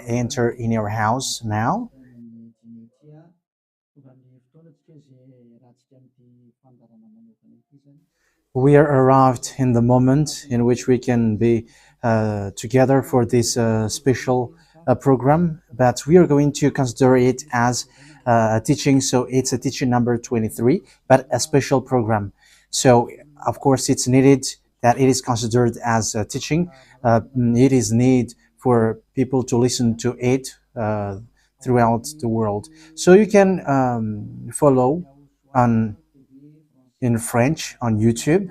enter in your house now. We are arrived in the moment in which we can be together for this special program, but we are going to consider it as a teaching. So it's a teaching number 23, but a special program. So of course it's needed that it is considered as a teaching. It is need for people to listen to it throughout the world. So you can follow on in French on YouTube,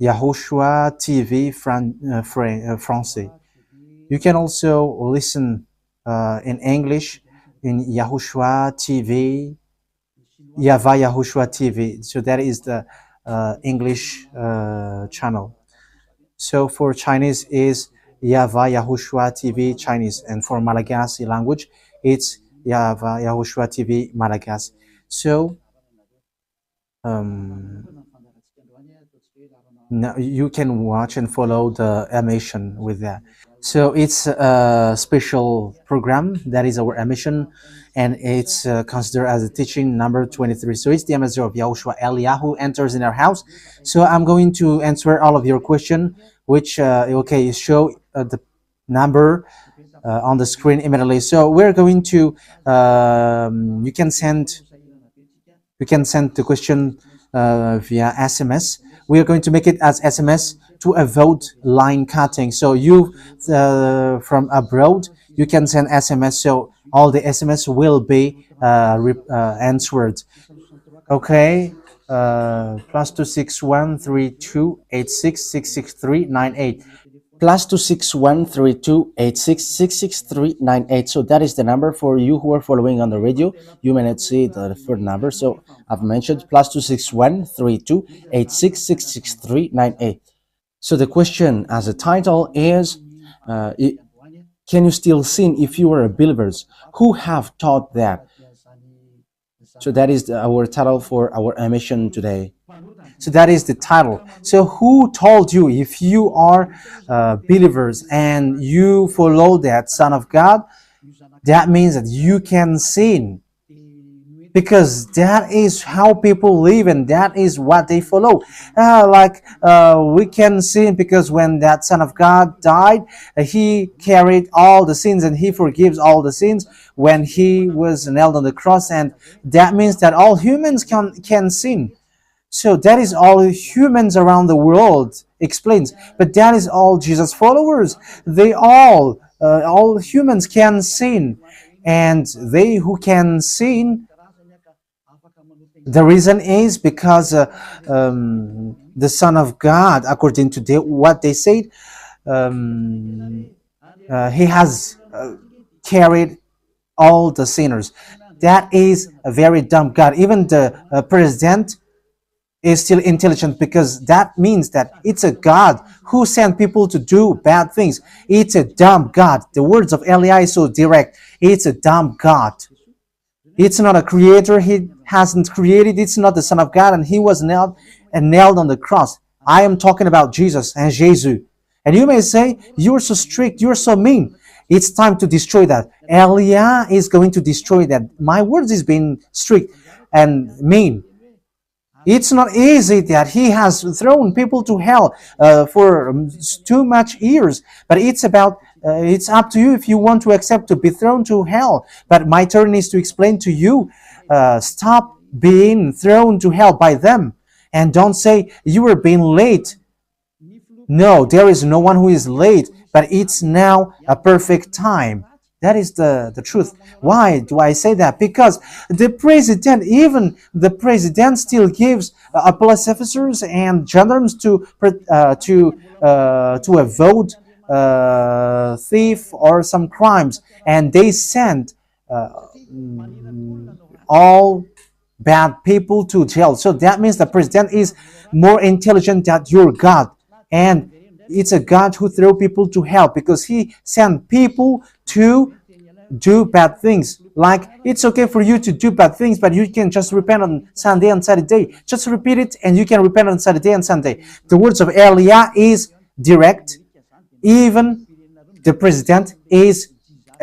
YAHOSHUAH TV Français. You can also listen in English in YAHOSHUAH TV, YAHVAH YAHOSHUAH TV. So that is the English channel. So for Chinese is YAHVAH YAHOSHUAH TV Chinese, and for Malagasy language, it's YAHVAH YAHOSHUAH TV Malagasy. So now you can watch and follow the emission with that. So it's a special program that is our emission, and it's considered as a teaching number 23. So it's the message of Yahushua Eliyahu enters in our house. So I'm going to answer all of your question, which okay, show the number on the screen immediately. So we're going to you can send the question via SMS. We are going to make it as SMS to avoid line cutting. So you from abroad, you can send SMS. So all the SMS will be answered. Okay. +2613286666398. +2613286666398. So that is the number for you who are following on the radio. You may not see the third number, so I've mentioned +2613286666398. So the question as a title is, can you still sin if you are a believers? Who have taught that? So that is our title for our emission today. So that is the title. So who told you if you are believers and you follow that Son of God, that means that you can sin? Because that is how people live and that is what they follow. We can sin because when that Son of God died, he carried all the sins and he forgives all the sins when he was nailed on the cross, and that means that all humans can sin. So that is all humans around the world explains. But that is all Jesus followers. They all humans can sin. And they who can sin, the reason is because the Son of God, according to what they said, he has carried all the sinners. That is a very dumb God. Even the president is still intelligent, because that means that it's a God who sent people to do bad things. It's a dumb God. The words of Eli is so direct. It's a dumb God. It's not a creator. He hasn't created. It's not the Son of God, and he was nailed on the cross. I am talking about Jesus and Jesus. And you may say, you're so strict, you're so mean. It's time to destroy that. Elia is going to destroy that. My words is being strict and mean. It's not easy that he has thrown people to hell for too much years, but it's about it's up to you if you want to accept to be thrown to hell. But my turn is to explain to you, stop being thrown to hell by them, and don't say you were being late. No, there is no one who is late, but it's now a perfect time. That is the truth. Why do I say that? Because even the president still gives police officers and gendarmes to avoid thief or some crimes, and they send all bad people to jail. So that means the president is more intelligent than your God, and it's a God who throw people to hell because he sent people to do bad things. Like, it's okay for you to do bad things, but you can just repent on Sunday and Saturday. Just repeat it and you can repent on Saturday and Sunday. The words of Elia is direct. Even The president is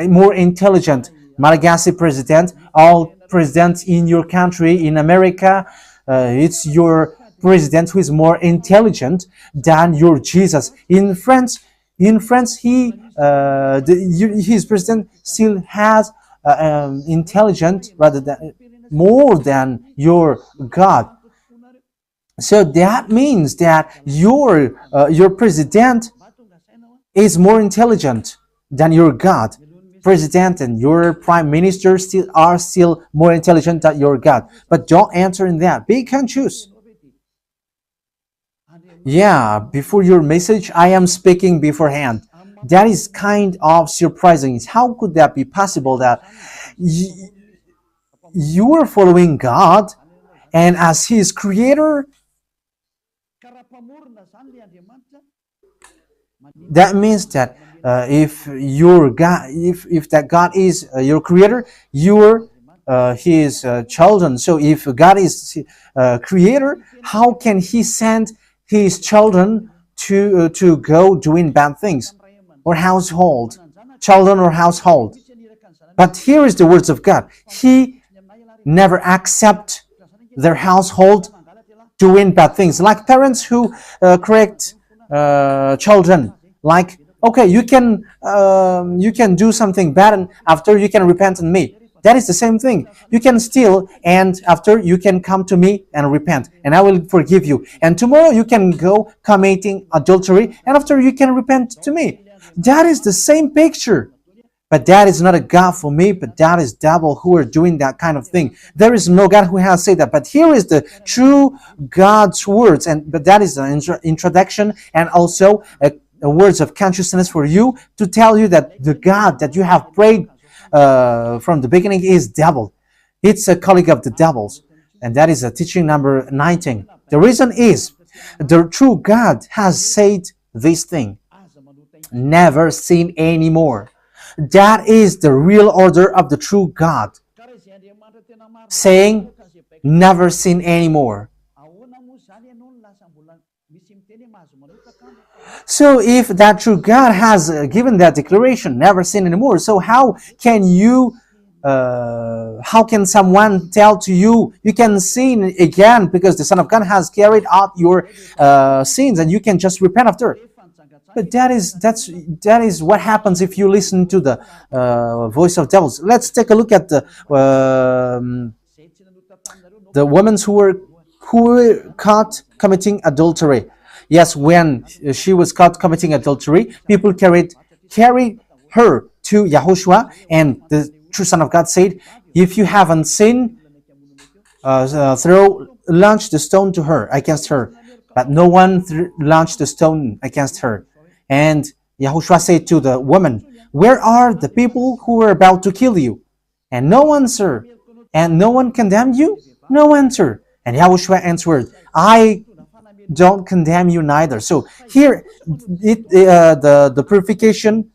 more intelligent. Malagasy president, all presidents in your country, in America, it's your president who is more intelligent than your Jesus. In France, his president still has intelligent rather than more than your God. So that means that your president is more intelligent than your God. President and your prime minister still more intelligent than your God. But don't answer in that. Be conscious. Yeah, before your message, I am speaking beforehand. That is kind of surprising. How could that be possible that you are following God and as His creator, that means that if your God, if that God is your creator, you're His children. So if God is creator, how can He send His children to go doing bad things or household, children or household? But here is the words of God. He never accept their household doing bad things, like parents who correct children. Like, okay, you can do something bad, and after you can repent on me. That is the same thing. You can steal, and after you can come to me and repent, and I will forgive you. And tomorrow you can go committing adultery, and after you can repent to me. That is the same picture. But that is not a God for me, but that is devil who are doing that kind of thing. There is no God who has said that. But here is the true God's words, but that is an introduction and also a words of consciousness for you to tell you that the God that you have prayed from the beginning is devil. It's a colleague of the devils. And that is a teaching number 19. The reason is the true God has said this thing. Never sin anymore. That is the real order of the true God, saying, never sin anymore. So if that true God has given that declaration, never sin anymore, so how can someone tell to you, you can sin again because the Son of God has carried out your sins and you can just repent after? But that is what happens if you listen to the voice of devils. Let's take a look at the women who were caught committing adultery. Yes, when she was caught committing adultery, people carried her to YAHOSHUAH, and the true Son of God said, "If you haven't sinned, launch the stone to her against her." But no one launched the stone against her. And YAHOSHUAH said to the woman, "Where are the people who were about to kill you?" And no answer. And no one condemned you? No answer. And YAHOSHUAH answered, "I don't condemn you neither." So here, the purification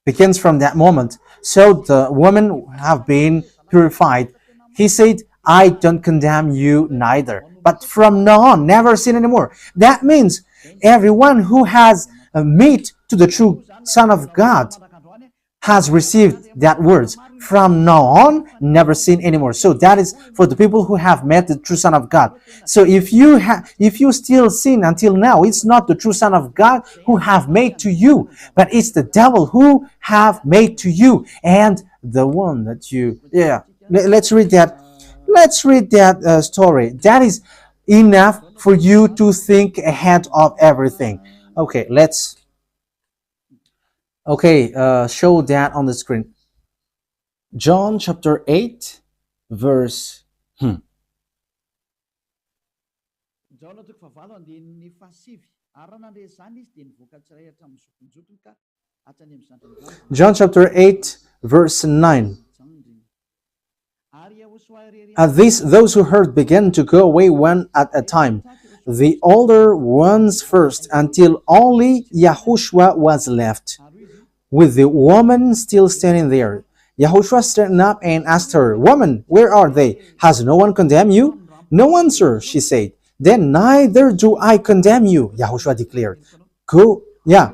begins from that moment. So the women have been purified. He said, "I don't condemn you neither. But from now on, never sin anymore." That means everyone who has met to the true Son of God has received that words. From now on, never sin anymore. So that is for the people who have met the true Son of God. So if you still sin until now, it's not the true Son of God who have made to you, but it's the devil who have made to you, and the one that you. Yeah, let's read that. Let's read that story. That is enough for you to think ahead of everything. Okay, let's. Okay, show that on the screen. John chapter 8, verse. John chapter 8, verse 9. At this, those who heard began to go away one at a time, the older ones first, until only YAHOSHUAH was left, with the woman still standing there. YAHOSHUAH straightened up and asked her, "Woman, where are they? Has no one condemned you?" "No one, sir," she said. "Then neither do I condemn you," YAHOSHUAH declared. Go, yeah.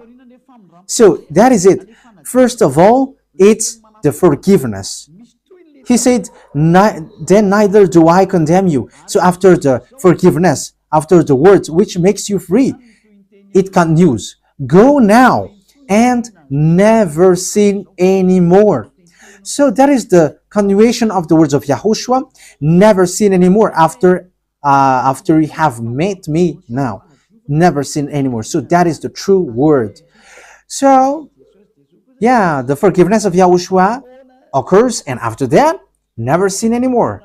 So that is it. First of all, it's the forgiveness. He said, then neither do I condemn you. So after the forgiveness, after the words which makes you free, it continues. Go now and never sin anymore. So that is the continuation of the words of Yahushua. Never sin anymore after you have met me now. Never sin anymore. So that is the true word. So yeah, the forgiveness of Yahushua occurs, and after that, never sin anymore.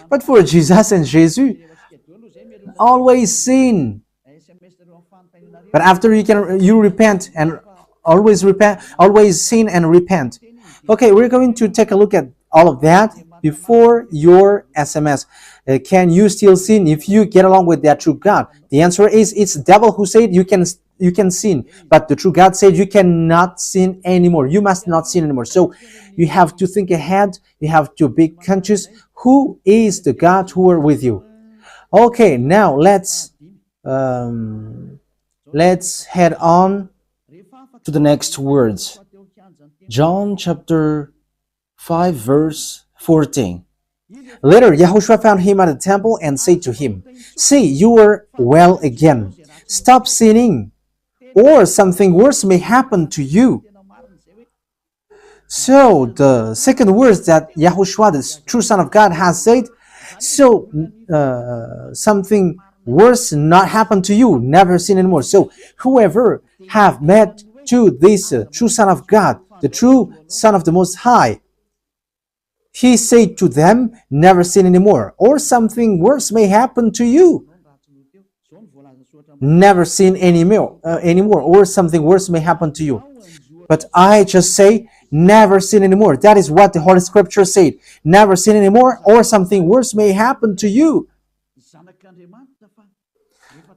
But for Jesus and Jesus, always sin. But after you repent and always sin and repent. Okay, we're going to take a look at all of that before your SMS. Can you still sin if you get along with that true God? The answer is it's the devil who said you can sin, but the true God said you cannot sin anymore. You must not sin anymore. So you have to think ahead. You have to be conscious. Who is the God who are with you? Okay, now let's head on to the next words. John chapter 5 verse 14. Later, Yahushua found him at the temple and said to him, "See, you are well again. Stop sinning, or something worse may happen to you." So, the second words that Yahushua, the true Son of God, has said, so something worse not happen to you, never sin anymore. So, whoever have met to this true Son of God, the true Son of the Most High, he said to them, never sin anymore, or something worse may happen to you. Never sin anymore, or something worse may happen to you. But I just say, never sin anymore. That is what the Holy Scripture said. Never sin anymore, or something worse may happen to you.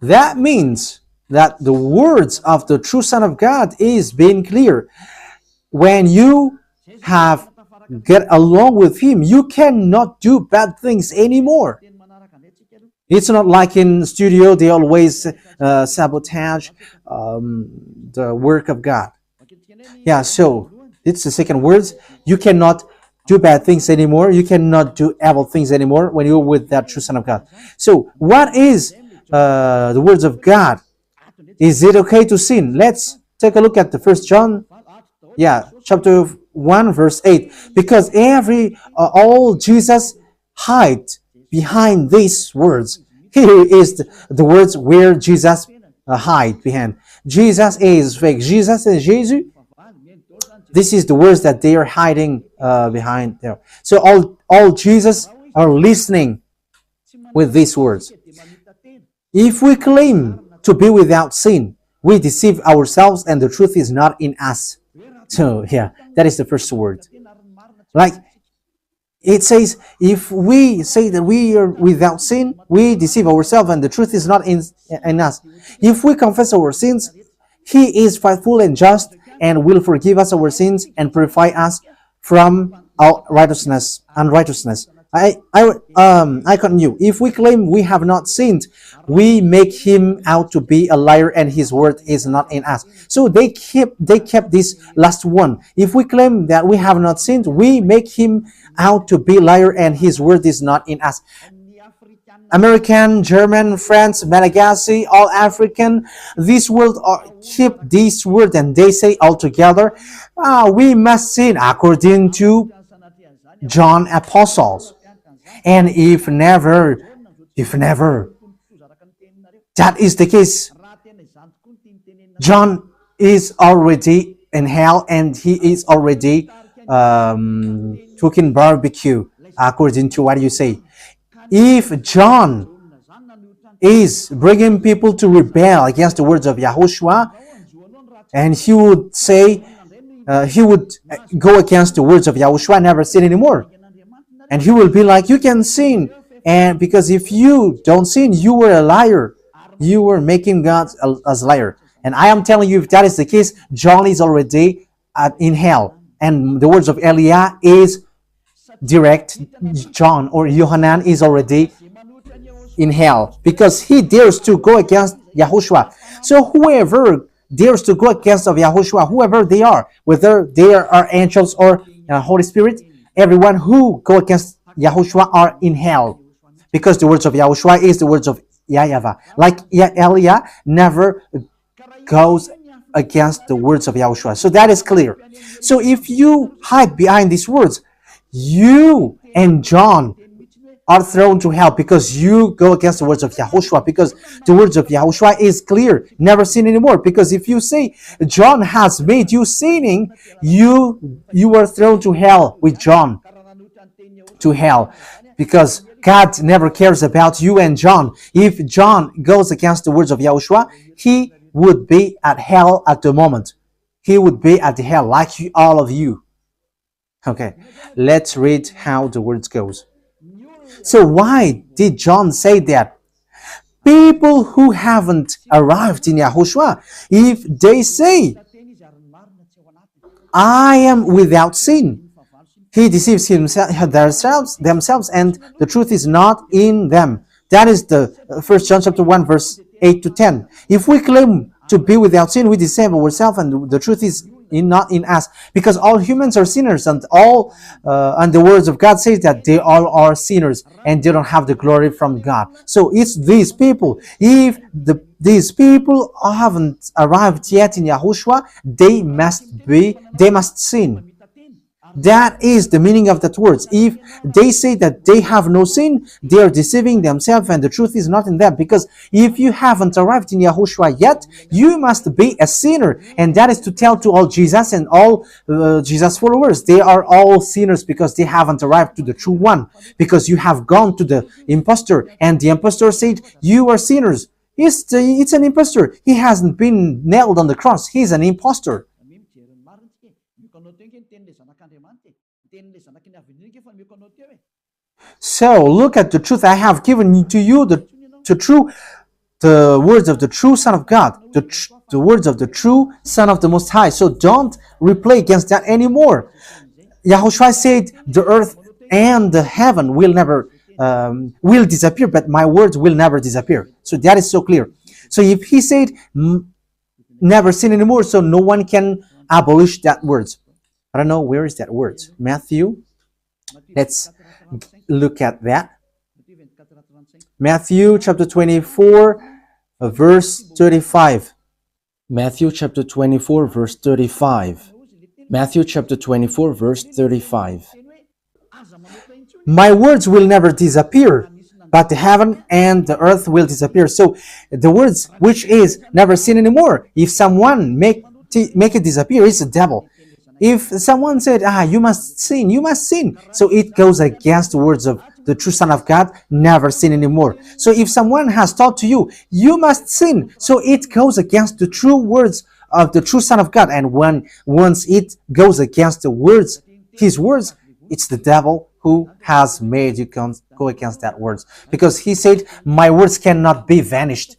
That means that the words of the true Son of God is being clear. When you have get along with him, you cannot do bad things anymore. It's not like in studio they always sabotage the work of God. Yeah, so it's the second words. You cannot do bad things anymore. You cannot do evil things anymore when you're with that true Son of God. So what is the words of God? Is it okay to sin? Let's take a look at the First John, chapter 1 verse 8. Because all Jesus hide behind these words. Here is the words where Jesus hide behind. Jesus is fake. Jesus and Jesus. This is the words that they are hiding behind there. So all Jesus are listening with these words. If we claim to be without sin, we deceive ourselves and the truth is not in us. So yeah, that is the first word. Like it says, if we say that we are without sin, we deceive ourselves and the truth is not in us. If we confess our sins, he is faithful and just and will forgive us our sins and purify us from our unrighteousness. I continue. If we claim we have not sinned, we make him out to be a liar and his word is not in us. So they kept this last one. If we claim that we have not sinned, we make him out to be a liar and his word is not in us. American, German, French, Malagasy, all African, this world keep this word and they say all together, we must sin according to John Apostles. And if never, that is the case, John is already in hell and he is already cooking barbecue, according to what you say. If John is bringing people to rebel against the words of Yahushua, and he would say, he would go against the words of Yahushua, never sin anymore. And he will be like, you can sin. And because if you don't sin, you were a liar. You were making God as a liar. And I am telling you, if that is the case, John is already in hell. And the words of Eliah is direct. John or Yohanan is already in hell because he dares to go against Yahushua. So whoever dares to go against of Yahushua, whoever they are, whether they are angels or Holy Spirit, everyone who go against Yahushua are in hell, because the words of Yahushua is the words of YAHVAH. Like Elia never goes against the words of Yahushua. So that is clear. So if you hide behind these words, you and John are thrown to hell because you go against the words of Yahushua, because the words of Yahushua is clear, never sin anymore. Because if you say John has made you sinning, you are thrown to hell with John, to hell, because God never cares about you and John. If John goes against the words of Yahushua, he would be at hell at the moment. He would be at the hell like all of you. Okay, let's read how the words goes. So why did John say that? People who haven't arrived in Yahushua, if they say, I am without sin, he deceives themselves, and the truth is not in them. That is the 1 John chapter 1, verse 8 to 10. If we claim to be without sin, we deceive ourselves, and the truth is not in us, because all humans are sinners, and and the words of God says that they all are sinners and they don't have the glory from God. So it's these people. If these people haven't arrived yet in Yahushua, they must sin. That is the meaning of that words. If they say that they have no sin, they are deceiving themselves, and the truth is not in them. Because if you haven't arrived in Yahushua yet, you must be a sinner. And that is to tell to all Jesus and all Jesus followers. They are all sinners because they haven't arrived to the true one. Because you have gone to the impostor, and the impostor said, you are sinners. It's an impostor. He hasn't been nailed on the cross. He's an impostor. So look at the truth. I have given to you the words of the true Son of God, the words of the true Son of the Most High. So don't replay against that anymore. Yahushua said the earth and the heaven will never will disappear, but my words will never disappear. So that is so clear. So if he said never sin anymore, so no one can abolish that words. I don't know, where is that word? Matthew. Let's look at that. Matthew chapter 24, verse 35. Matthew chapter 24, verse 35. Matthew chapter 24, verse 35. My words will never disappear, but the heaven and the earth will disappear. So the words which is never sin anymore, if someone make it disappear, it's the devil. If someone said, you must sin, you must sin. So it goes against the words of the true Son of God, never sin anymore. So if someone has taught to you, you must sin. So it goes against the true words of the true Son of God. And once it goes against the words, his words, it's the devil who has made you go against that words. Because he said, my words cannot be vanished.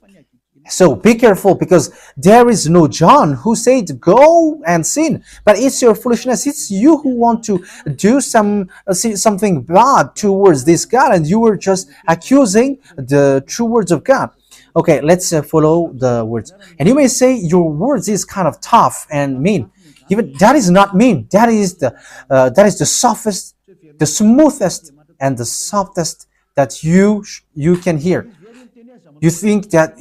So be careful, because there is no John who said go and sin, but it's your foolishness. It's you who want to do something bad towards this God, and you were just accusing the true words of God. Okay, let's follow the words. And you may say your words is kind of tough and mean. Even that is not mean. That is the softest, the smoothest, and the softest that you can hear. You think that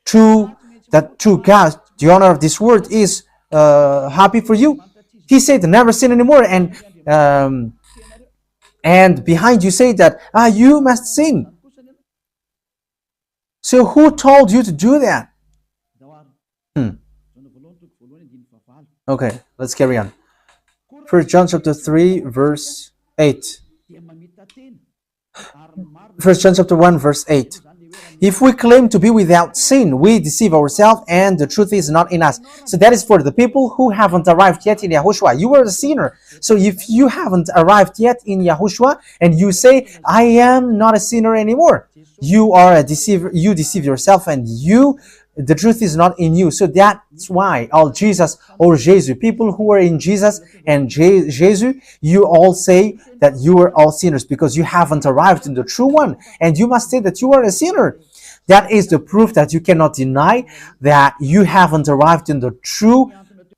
true God, the owner of this word, is happy for you. He said never sin anymore, and behind you say that you must sin. So who told you to do that? Okay, let's carry on. 1 John chapter 3, verse 8. 1 John chapter 1, verse 8. If we claim to be without sin, we deceive ourselves, and the truth is not in us. So that is for the people who haven't arrived yet in Yahushua. You are a sinner. So if you haven't arrived yet in Yahushua, and you say, I am not a sinner anymore, you are a deceiver. You deceive yourself, and the truth is not in you. So that's why all Jesus or Jesus, people who are in Jesus and Jesus, you all say that you are all sinners, because you haven't arrived in the true one, and you must say that you are a sinner. That is the proof that you cannot deny that you haven't arrived in the true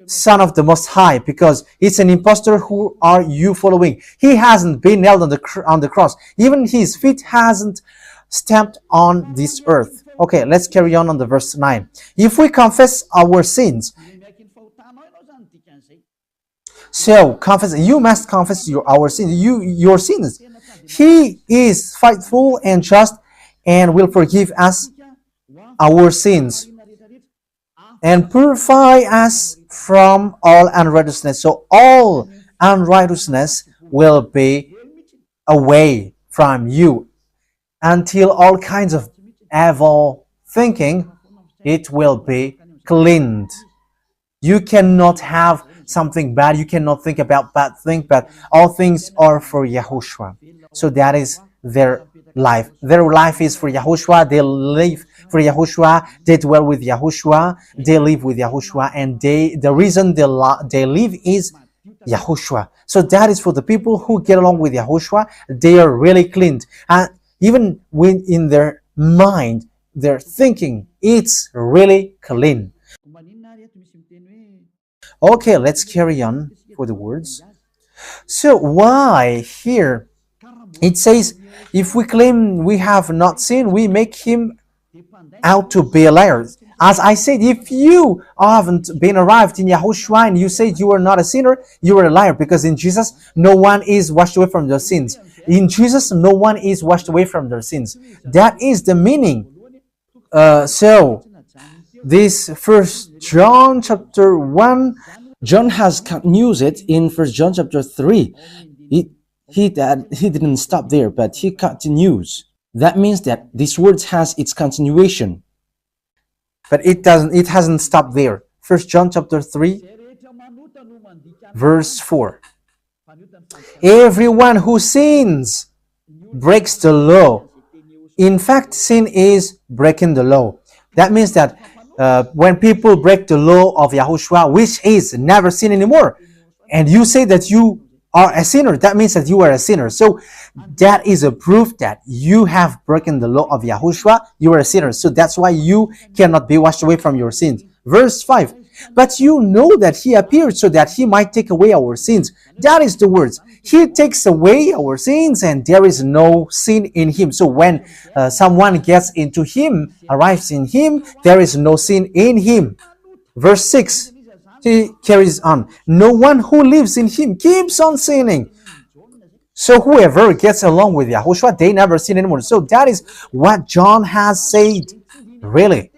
Son of the Most High, because it's an impostor. Who are you following? He hasn't been nailed on the cross. Even his feet hasn't stamped on this earth. Okay, let's carry on the verse 9. If we confess our sins, so confess, you must confess our sins, your sins. He is faithful and just and will forgive us our sins and purify us from all unrighteousness. So all unrighteousness will be away from you until all kinds of evil thinking, it will be cleaned. You cannot have something bad. You cannot think about bad things, but all things are for Yahushua. So that is their life. Their life is for Yahushua. They live for Yahushua. They dwell with Yahushua. They live with Yahushua. And the reason they live is Yahushua. So that is for the people who get along with Yahushua. They are really cleaned. And even when in their mind, their thinking, it's really clean. Okay, let's carry on for the words. So why here it says, if we claim we have not sinned, we make him out to be a liar. As I said, if you haven't been arrived in Yahushua and you say you are not a sinner, you are a liar, because in Jesus no one is washed away from their sins. In Jesus no one is washed away from their sins. That is the meaning. So this First John chapter 1, John has continued it in First John chapter 3. He didn't stop there, but he continues. That means that this word has its continuation. But it hasn't stopped there. First John chapter 3, verse 4. Everyone who sins breaks the law. In fact, sin is breaking the law. That means that when people break the law of Yahushua, which is never sin anymore, and you say that you are a sinner, that means that you are a sinner. So that is a proof that you have broken the law of Yahushua. You are a sinner. So that's why you cannot be washed away from your sins. Verse 5. But you know that he appeared so that he might take away our sins. That is the words. He takes away our sins and there is no sin in him. So when someone gets into him, arrives in him, there is no sin in him. Verse 6. He carries on. No one who lives in him keeps on sinning. So whoever gets along with Yahushua, they never sin anymore. So that is what John has said, really.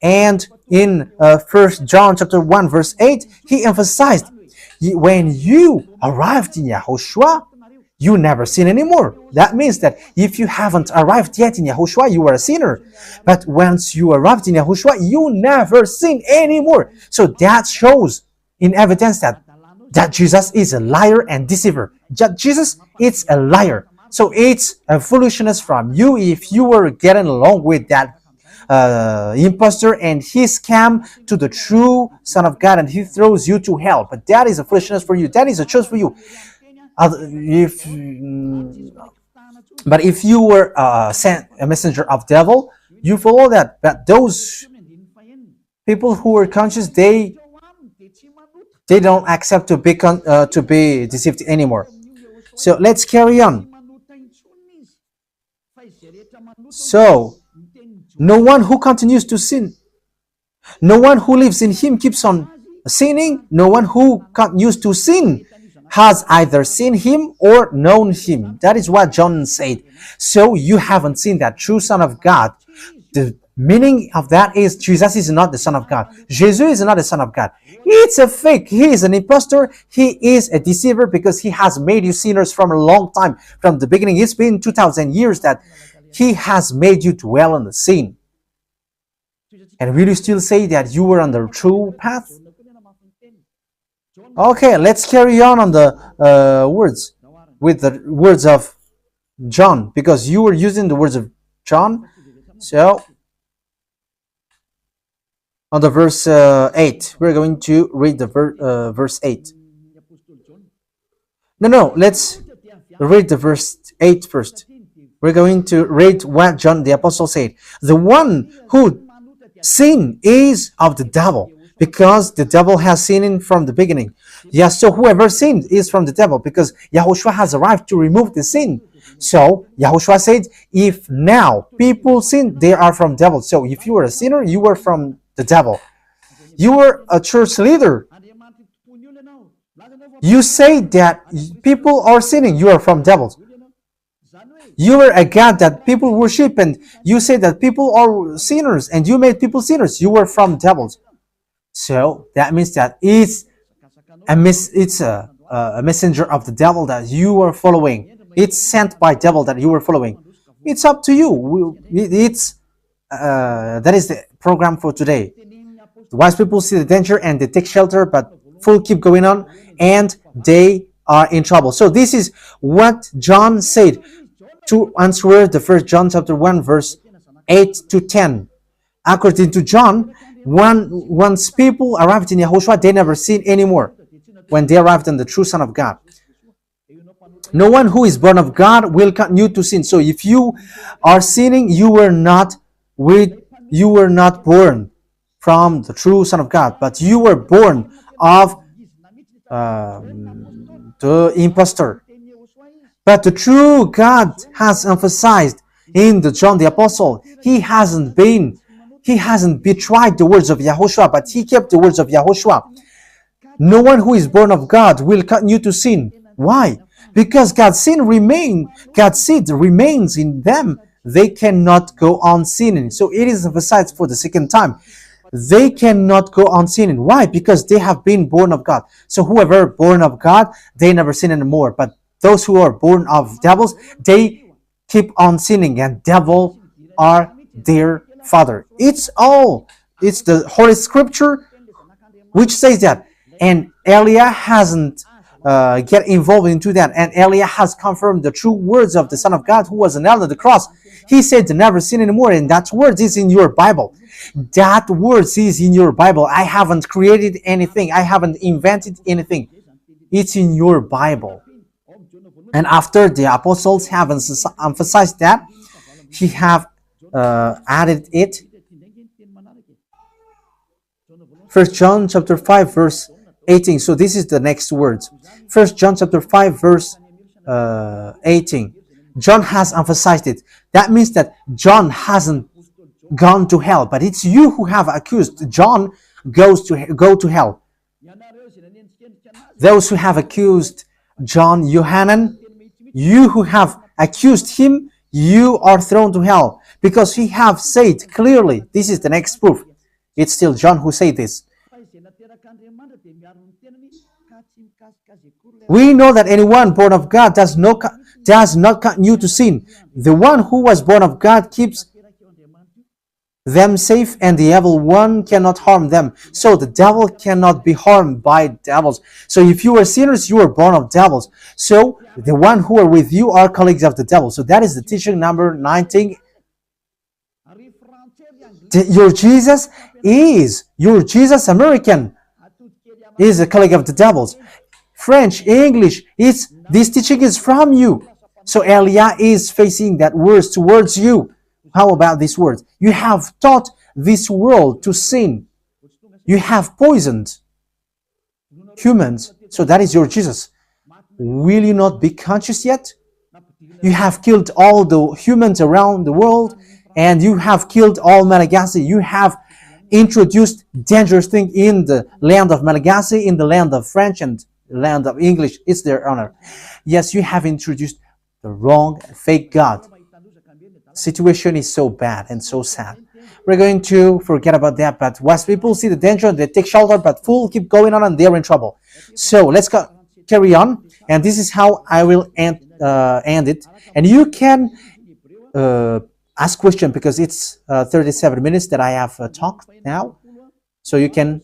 And in 1 John chapter 1 verse 8, he emphasized, when you arrived in Yahushua, you never sin anymore. That means that if you haven't arrived yet in Yahushua, you are a sinner. But once you arrived in Yahushua, you never sin anymore. So that shows in evidence that Jesus is a liar and deceiver. Jesus is a liar. So it's a foolishness from you if you were getting along with that impostor and he scam to the true Son of God and he throws you to hell. But that is a foolishness for you. That is a choice for you. But if you were sent a messenger of devil, you follow that. But those people who are conscious, they don't accept to be deceived anymore. So let's carry on. So no one who continues to sin, no one who lives in him keeps on sinning. No one who continues to sin has either seen him or known him. That is what John said. So you haven't seen that true Son of God. The meaning of that is Jesus is not the Son of God. Jesus is not the Son of God. It's a fake. He is an impostor. He is a deceiver because he has made you sinners from a long time. From the beginning, it's been 2,000 years that he has made you dwell on the sin. And will you still say that you were on the true path? Okay, let's carry on the words with the words of John, because you were using the words of John. So on the verse 8, we're going to read the verse 8. No, let's read the verse 8 first. We're going to read what John the Apostle said. The one who sin is of the devil, because the devil has sinned from the beginning. Yes, so whoever sinned is from the devil, because Yahushua has arrived to remove the sin. So Yahushua said, if now people sin, they are from devil. So if you were a sinner, you were from the devil. You were a church leader. You say that people are sinning, you are from devils. You were a God that people worship, and you say that people are sinners, and you made people sinners, you were from devils. So that means that it's a messenger of the devil that you are following. It's sent by devil that you are following. It's up to you. That is the program for today. The wise people see the danger and they take shelter, but fool keep going on and they are in trouble. So this is what John said to answer the 1 John chapter 1 verse 8 to 10. According to John, once people arrived in Yahushua, they never sin anymore when they arrived in the true Son of God. No one who is born of God will continue to sin. So if you are sinning, you were not born from the true Son of God, but you were born of the impostor. But the true God has emphasized in the John the Apostle, he hasn't betrayed the words of Yahushua, but he kept the words of Yahushua. No one who is born of God will continue to sin. Why? Because God's seed remains in them. They cannot go on sinning. So it is emphasized for the second time. They cannot go on sinning. Why? Because they have been born of God. So whoever born of God, they never sin anymore. But those who are born of devils, they keep on sinning, and devil are their father. It's the Holy Scripture which says that. And Elia hasn't get involved into that. And Elia has confirmed the true words of the Son of God who was nailed on the cross. He said to never sin anymore, and that word is in your Bible. That word is in your Bible. I haven't created anything. I haven't invented anything. It's in your Bible. And after the apostles have emphasized that, he have added it. 1 John chapter 5 verse 18. So this is the next words. 1 John chapter 5 verse 18. John has emphasized it. That means that John hasn't gone to hell, but it's you who have accused John go to hell. Those who have accused John Yohanan, you who have accused him, you are thrown to hell, because he have said clearly. This is the next proof. It's still John who said this. We know that anyone born of God does not continue to sin. The one who was born of God keeps them safe, and the evil one cannot harm them. So the devil cannot be harmed by devils. So if you are sinners, you are born of devils. So the one who are with you are colleagues of the devil. So that is the teaching number 19. Your Jesus American is a colleague of the devils. French, English, this teaching is from you. So Elia is facing that words towards you. How about this word? You have taught this world to sin. You have poisoned humans. So that is your Jesus. Will you not be conscious yet? You have killed all the humans around the world, and you have killed all Malagasy. You have introduced dangerous things in the land of Malagasy, in the land of French, and the land of English. It's their honor. Yes, you have introduced the wrong, fake God. Situation is so bad and so sad. We're going to forget about that, but wise people see the danger, they take shelter, but fools keep going on and they're in trouble. So let's carry on, and this is how I will end it. And you can ask question, because it's 37 minutes that I have talked now, so you can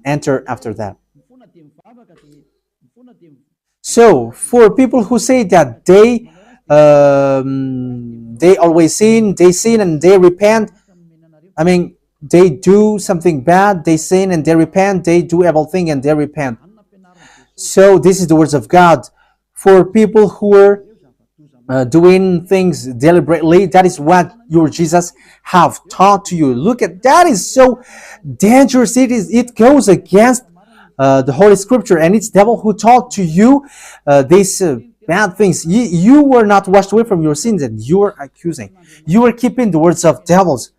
enter after that. So for people who say that they always sin, and they repent. I mean, they do something bad, they sin and they repent. They do everything and they repent. So this is the words of God for people who are doing things deliberately. That is what your Jesus have taught to you. Look at that, is so dangerous. It goes against the Holy Scripture, and it's devil who taught to you these bad things. You were not washed away from your sins, and you are accusing. You are keeping the words of devils,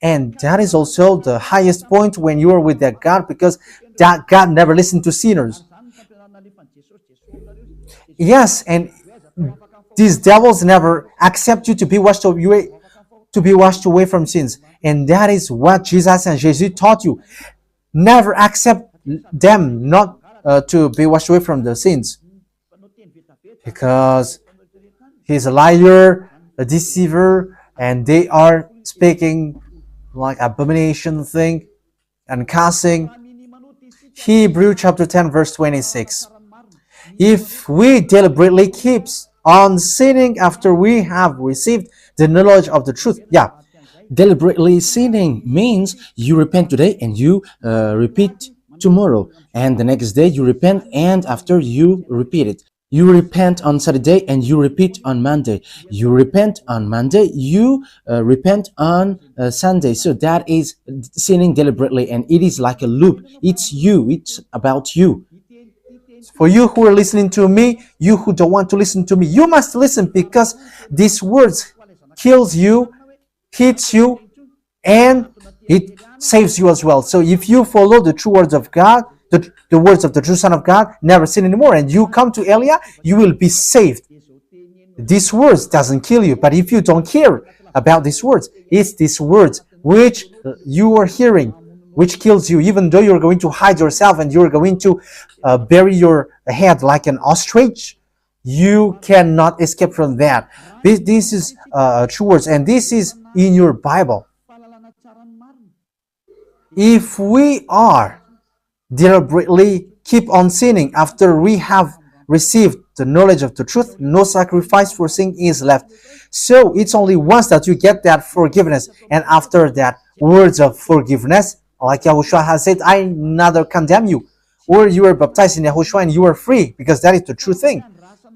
and that is also the highest point when you are with that God, because that God never listened to sinners. Yes, and these devils never accept you to be washed away from sins, and that is what Jesus and Jesus taught you. Never accept them not to be washed away from the sins, because he's a liar, a deceiver, and they are speaking like abomination thing and cussing. Hebrew chapter 10 verse 26. If we deliberately keeps on sinning after we have received the knowledge of the truth, yeah, Deliberately sinning means you repent today and you repeat tomorrow, and the next day you repent, and after you repeat it. You repent on Saturday and you repeat on Monday. You repent on Monday, you repent on Sunday. So that is sinning deliberately, and it is like a loop. It's you, it's about you. for you who are listening to me, you who don't want to listen to me, you must listen, because these words kills you, hits you, and it saves you as well. So if you follow the true words of God, the words of the true Son of God, never sin anymore, and you come to Elia, you will be saved. These words doesn't kill you, but if you don't care about these words, it's these words which you are hearing which kills you, even though you're going to hide yourself and you're going to bury your head like an ostrich. You cannot escape from that. This is true words, and this is in your Bible. If we are deliberately keep on sinning after we have received the knowledge of the truth, no sacrifice for sin is left. So it's only once that you get that forgiveness, and after that words of forgiveness, like Yahushua has said, I neither condemn you, or you are baptized in Yahushua and you are free, because that is the true thing.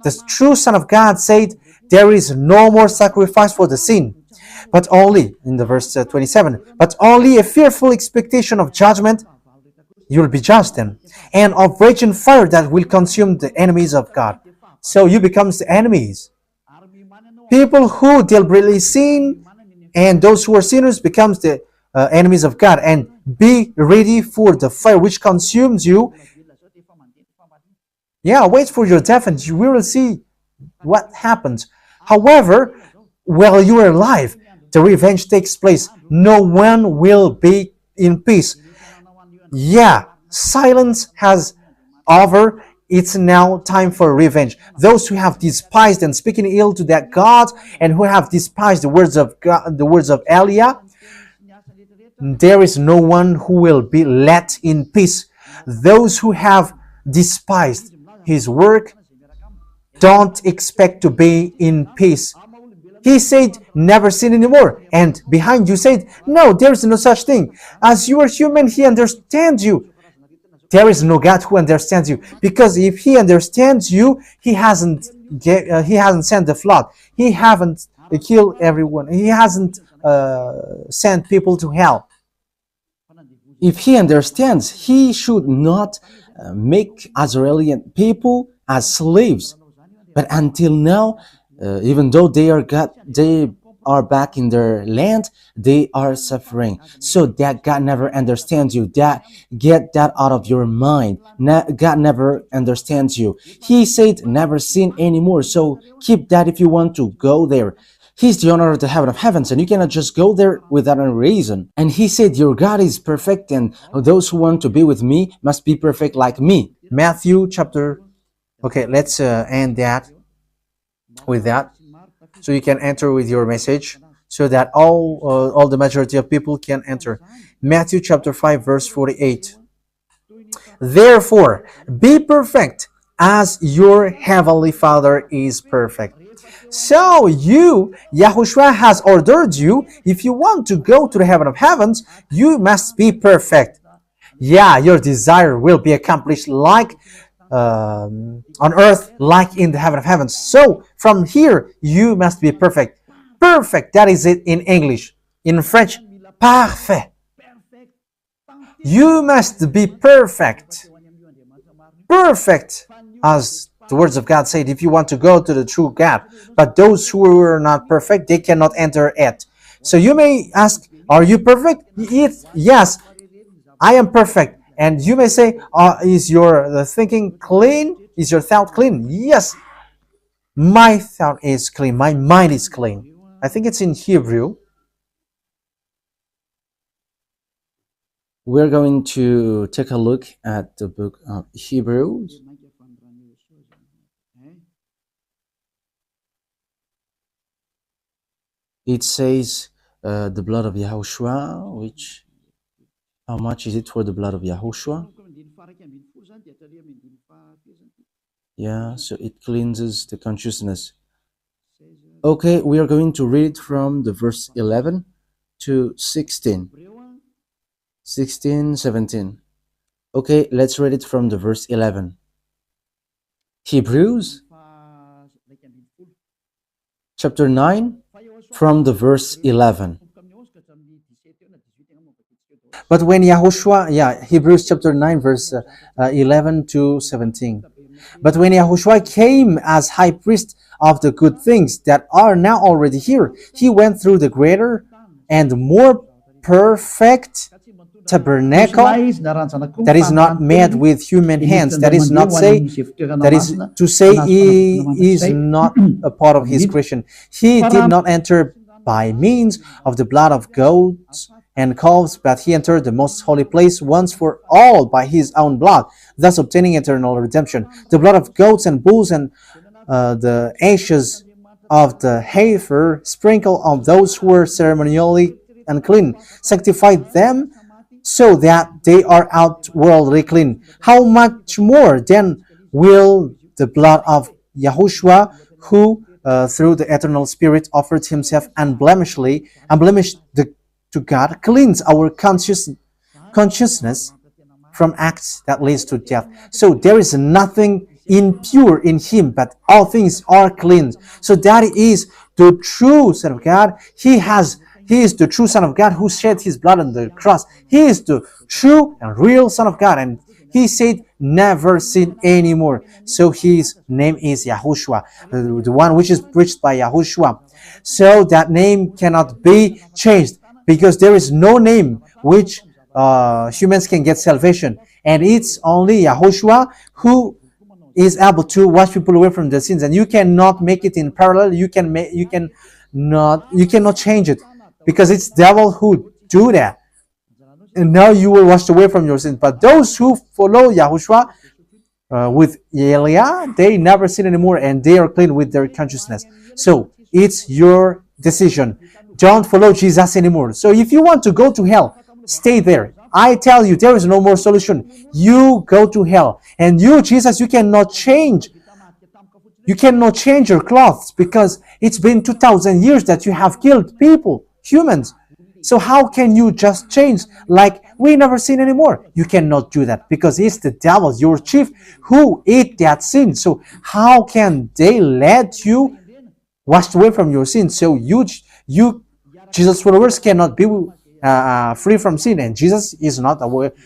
The true Son of God said, there is no more sacrifice for the sin, but only, in the verse 27, but only a fearful expectation of judgment. You will be judged then, and of raging fire that will consume the enemies of God. So you become the enemies. People who deliberately sin and those who are sinners becomes the enemies of God, and be ready for the fire which consumes you. Yeah, wait for your death and you will see what happens. However, while you are alive, the revenge takes place. No one will be in peace. Yeah, silence has over. It's now time for revenge. Those who have despised and speaking ill to that God, and who have despised the words of God, the words of Elia, there is no one who will be let in peace. Those who have despised his work don't expect to be in peace. He said, never sin anymore. And behind you said, no, there is no such thing. As you are human, he understands you. There is no God who understands you. Because if he understands you, he hasn't sent the flood. He hasn't killed everyone. He hasn't sent people to hell. If he understands, he should not make Israeli people as slaves. But until now, even though they are back in their land, they are suffering. So that God never understands you. That get that out of your mind. God never understands you. He said never sin anymore. So keep that if you want to go there. He's the owner of the heaven of heavens, and you cannot just go there without a reason. And he said, your God is perfect, and those who want to be with me must be perfect like me. Matthew chapter... Okay, let's end that with that, so you can enter with your message, so that all the majority of people can enter. Matthew chapter 5 verse 48. Therefore, be perfect as your heavenly Father is perfect. So Yahushua has ordered you, if you want to go to the heaven of heavens, you must be perfect. Yeah, your desire will be accomplished like on earth like in the heaven of heavens. So from here, you must be perfect. Perfect, that is it in English. In French, parfait. You must be perfect. Perfect, as the words of God said, if you want to go to the true God. But those who are not perfect, they cannot enter it. So you may ask, are you perfect? Yes, I am perfect. And you may say, is your thinking clean? Is your thought clean? Yes, my thought is clean. My mind is clean. I think it's in Hebrew. We're going to take a look at the book of Hebrews. It says the blood of YAHOSHUAH, which, how much is it for the blood of YAHOSHUAH? Yeah, so it cleanses the consciousness. Okay, we are going to read from the verse 11 to 16. 16, 17. Okay, let's read it from the verse 11. Hebrews chapter 9 from the verse 11. But when Yahushua, Hebrews chapter 9, verse 11 to 17. But when Yahushua came as high priest of the good things that are now already here, he went through the greater and more perfect tabernacle that is not made with human hands. That is not say, that is to say he is not a part of his creation. He did not enter by means of the blood of goats and calves, but he entered the most holy place once for all by his own blood, thus obtaining eternal redemption. The blood of goats and bulls and the ashes of the heifer sprinkled on those who were ceremonially unclean, sanctified them so that they are outwardly clean. How much more then will the blood of Yahushua, who through the eternal Spirit offered himself unblemished to God, cleanse our consciousness from acts that leads to death. So there is nothing impure in him, but all things are clean. So that is the true Son of God. He is the true Son of God who shed his blood on the cross. He is the true and real Son of God. And he said, never sin anymore. So his name is Yahushua, the one which is preached by Yahushua. So that name cannot be changed, because there is no name which humans can get salvation. And it's only Yahushua who is able to wash people away from their sins. And you cannot make it in parallel. You cannot change it, because it's devil who do that. And now you will wash away from your sins. But those who follow Yahushua with Elia, they never sin anymore, and they are clean with their consciousness. So it's your decision. Don't follow Jesus anymore. So if you want to go to hell, stay there. I tell you, there is no more solution. You go to hell. And you, Jesus, you cannot change. You cannot change your clothes, because it's been 2,000 years that you have killed people, humans. So how can you just change like we never sin anymore? You cannot do that, because it's the devil, your chief, who ate that sin. So how can they let you wash away from your sin? So you Jesus followers cannot be free from sin, and Jesus is not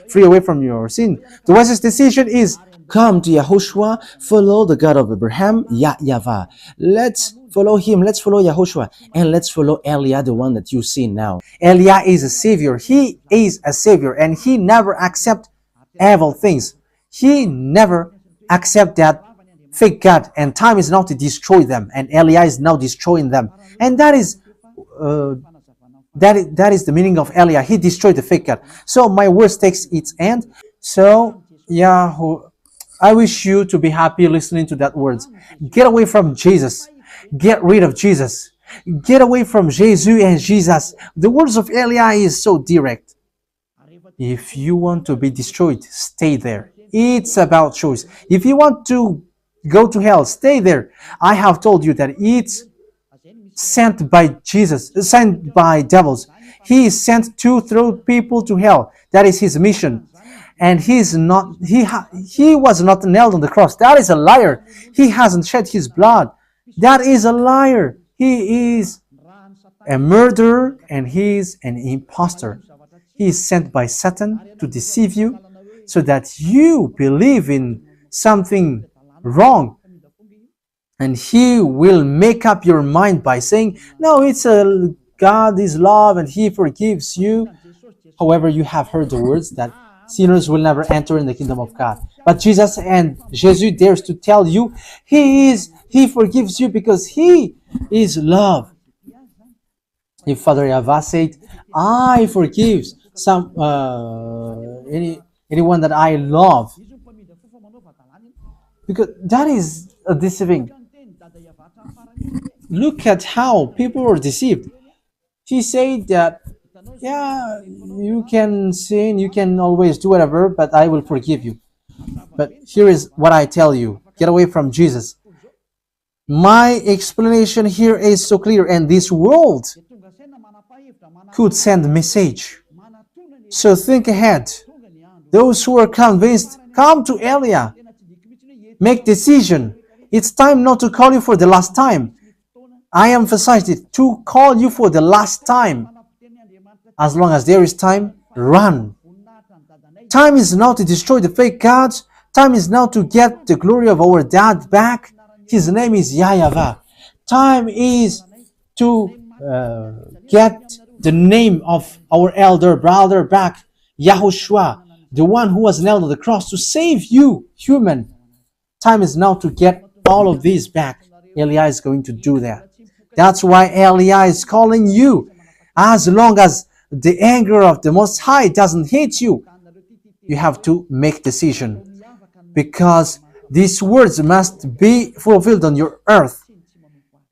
free away from your sin. The wisest decision is come to Yahushua, follow the God of Abraham, YAHVAH. Let's follow him, let's follow Yahushua, and let's follow Elia, the one that you see now. Elia is a savior. He is a savior, and he never accept evil things. He never accept that fake God, and time is now to destroy them, and Elia is now destroying them. And that is the meaning of Elia. He destroyed the fake God. So my words takes its end. So I wish you to be happy listening to that words. Get away from Jesus. Get rid of Jesus. Get away from Jesus and Jesus. The words of Elia is so direct. If you want to be destroyed, stay there. It's about choice. If you want to go to hell, stay there. I have told you that it's sent by Jesus, sent by devils. He is sent to throw people to hell. That is his mission. and he was not nailed on the cross. That is a liar. He hasn't shed his blood. That is a liar. He is a murderer and he is an impostor. He is sent by Satan to deceive you so that you believe in something wrong, and he will make up your mind by saying, no, it's a God is love and he forgives you. However, you have heard the words that sinners will never enter in the kingdom of God. But Jesus dares to tell you he forgives you because he is love. If Father YAHVAH said, I forgive anyone that I love, because that is a deceiving. Look at how people are deceived. He said that, yeah, you can sin, you can always do whatever, but I will forgive you. But here is what I tell you: get away from Jesus. My explanation here is so clear, and this world could send a message. So think ahead. Those who are convinced, come to Elia. Make decision. It's time not to call you for the last time. I emphasized it, to call you for the last time. As long as there is time, run. Time is now to destroy the fake gods. Time is now to get the glory of our dad back. His name is YAHVAH. Time is to get the name of our elder brother back, YAHOSHUAH, the one who was nailed on the cross to save you, human. Time is now to get all of these back. Elia is going to do that. That's why Elia is calling you. As long as the anger of the Most High doesn't hit you, you have to make decision, because these words must be fulfilled on your earth.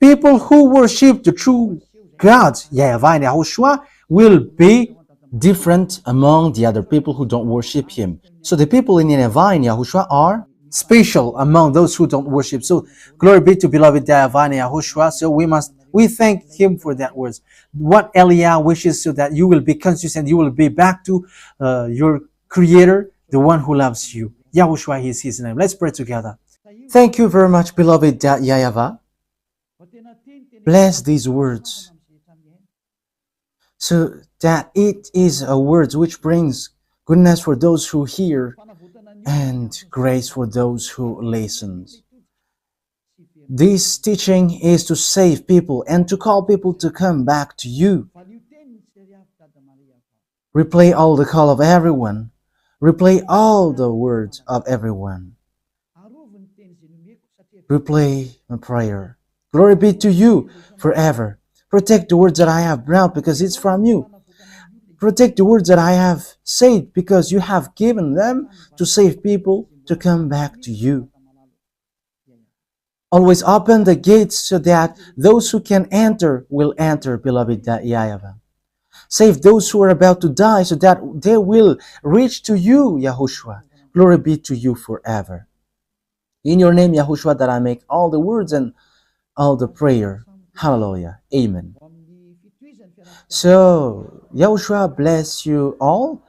People who worship the true God, YAHVAH and YAHOSHUAH, will be different among the other people who don't worship him. So the people in YAHVAH and YAHOSHUAH are special among those who don't worship. So glory be to beloved YAHVAH and YAHOSHUAH. So we thank him for that words. What Elia wishes, so that you will be consistent, you will be back to your Creator, the one who loves you. YAHOSHUAH is his name. Let's pray together. Thank you very much, beloved YAHVAH. Bless these words, so that it is a word which brings goodness for those who hear and grace for those who listen. This teaching is to save people and to call people to come back to you. Replay all the call of everyone. Replay all the words of everyone. Replay a prayer. Glory be to you forever. Protect the words that I have brought, because it's from you. Protect the words that I have said, because you have given them to save people to come back to you. Always open the gates so that those who can enter will enter, beloved YAHVAH. Save those who are about to die so that they will reach to you, YAHOSHUAH. Glory be to you forever. In your name, YAHOSHUAH, that I make all the words and all the prayer. Hallelujah. Amen. So, YAHOSHUAH bless you all.